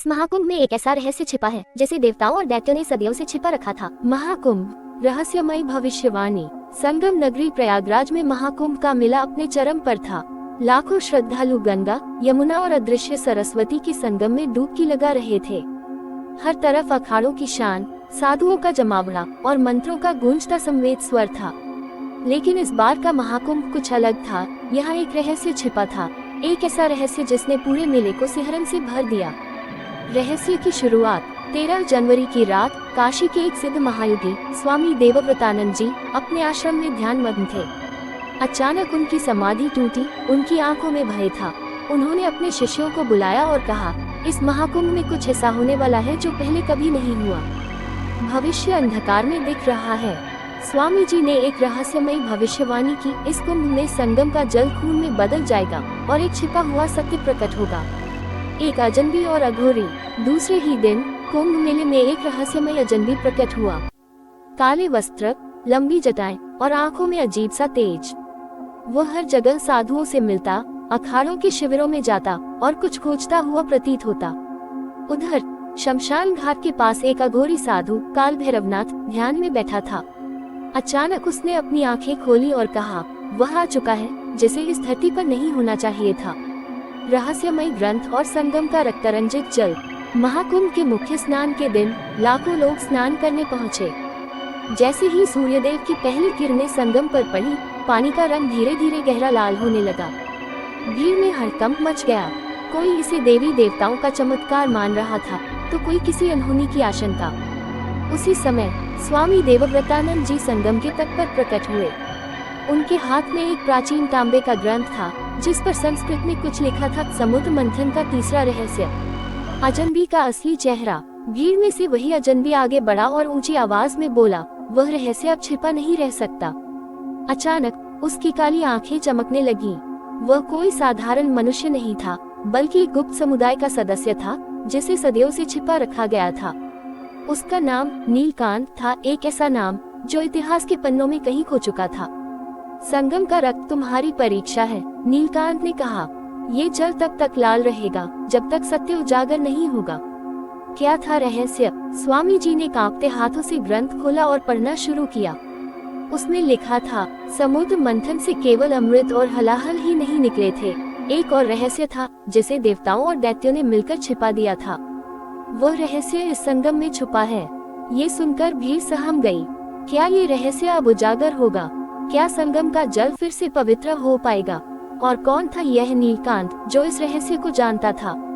इस महाकुंभ में एक ऐसा रहस्य छिपा है जिसे देवताओं और दैत्यों ने सदियों से छिपा रखा था। महाकुंभ रहस्यमयी भविष्यवाणी। संगम नगरी प्रयागराज में महाकुंभ का मेला अपने चरम पर था। लाखों श्रद्धालु गंगा, यमुना और अदृश्य सरस्वती के संगम में डुबकी लगा रहे थे। हर तरफ अखाड़ों की शान, साधुओं का जमावड़ा और मंत्रों का गूंजता संवेद स्वर था। लेकिन इस बार का महाकुंभ कुछ अलग था। यहाँ एक रहस्य छिपा था, एक ऐसा रहस्य जिसने पूरे मेले को सिहरन से भर दिया। रहस्य की शुरुआत 13 जनवरी की रात काशी के एक सिद्ध महायोगी स्वामी देवव्रतानंद जी अपने आश्रम में ध्यानमग्न थे। अचानक उनकी समाधि टूटी, उनकी आंखों में भय था। उन्होंने अपने शिष्यों को बुलाया और कहा, इस महाकुंभ में कुछ ऐसा होने वाला है जो पहले कभी नहीं हुआ। भविष्य अंधकार में दिख रहा है। स्वामी जी ने एक रहस्यमयी भविष्यवाणी की, इस कुंभ में संगम का जल खून में बदल जाएगा और एक छिपा हुआ सत्य प्रकट होगा। एक अजनबी और अघोरी। दूसरे ही दिन कुंभ मेले में एक रहस्यमय अजनबी प्रकट हुआ। काले वस्त्र, लंबी जटाएं और आंखों में अजीब सा तेज। वह हर जगह साधुओं से मिलता, अखाड़ों के शिविरों में जाता और कुछ खोजता हुआ प्रतीत होता। उधर शमशान घाट के पास एक अघोरी साधु काल भैरवनाथ ध्यान में बैठा था। अचानक उसने अपनी आंखें खोली और कहा, वह आ चुका है जिसे इस धरती पर नहीं होना चाहिए था। रहस्यमय ग्रंथ और संगम का रक्तरंजित जल। महाकुंभ के मुख्य स्नान के दिन लाखों लोग स्नान करने पहुंचे। जैसे ही सूर्यदेव की पहली किरणें संगम पर पड़ी, पानी का रंग धीरे धीरे गहरा लाल होने लगा। भीड़ में हड़कंप मच गया। कोई इसे देवी देवताओं का चमत्कार मान रहा था, तो कोई किसी अनहोनी की आशंका। उसी समय स्वामी देवव्रतानंद जी संगम के तट पर प्रकट हुए। उनके हाथ में एक प्राचीन तांबे का ग्रंथ था, जिस पर संस्कृत में कुछ लिखा था, समुद्र मंथन का तीसरा रहस्य। अजनबी का असली चेहरा। भीड़ में से वही अजनबी आगे बढ़ा और ऊंची आवाज में बोला, वह रहस्य अब छिपा नहीं रह सकता। अचानक उसकी काली आंखें चमकने लगीं। वह कोई साधारण मनुष्य नहीं था, बल्कि एक गुप्त समुदाय का सदस्य था, जिसे सदियों से छिपा रखा गया था। उसका नाम नीलकांत था, एक ऐसा नाम जो इतिहास के पन्नों में कहीं खो चुका था। संगम का रक्त तुम्हारी परीक्षा है, नीलकांत ने कहा। ये जल तब तक लाल रहेगा जब तक सत्य उजागर नहीं होगा। क्या था रहस्य? स्वामी जी ने कांपते हाथों से ग्रंथ खोला और पढ़ना शुरू किया। उसमें लिखा था, समुद्र मंथन से केवल अमृत और हलाहल ही नहीं निकले थे। एक और रहस्य था जिसे देवताओं और दैत्यों ने मिलकर छिपा दिया था। वह रहस्य इस संगम में छुपा है। ये सुनकर भीड़ सहम गई। क्या ये रहस्य अब उजागर होगा? क्या संगम का जल फिर से पवित्र हो पाएगा? और कौन था यह नीलकांत जो इस रहस्य को जानता था?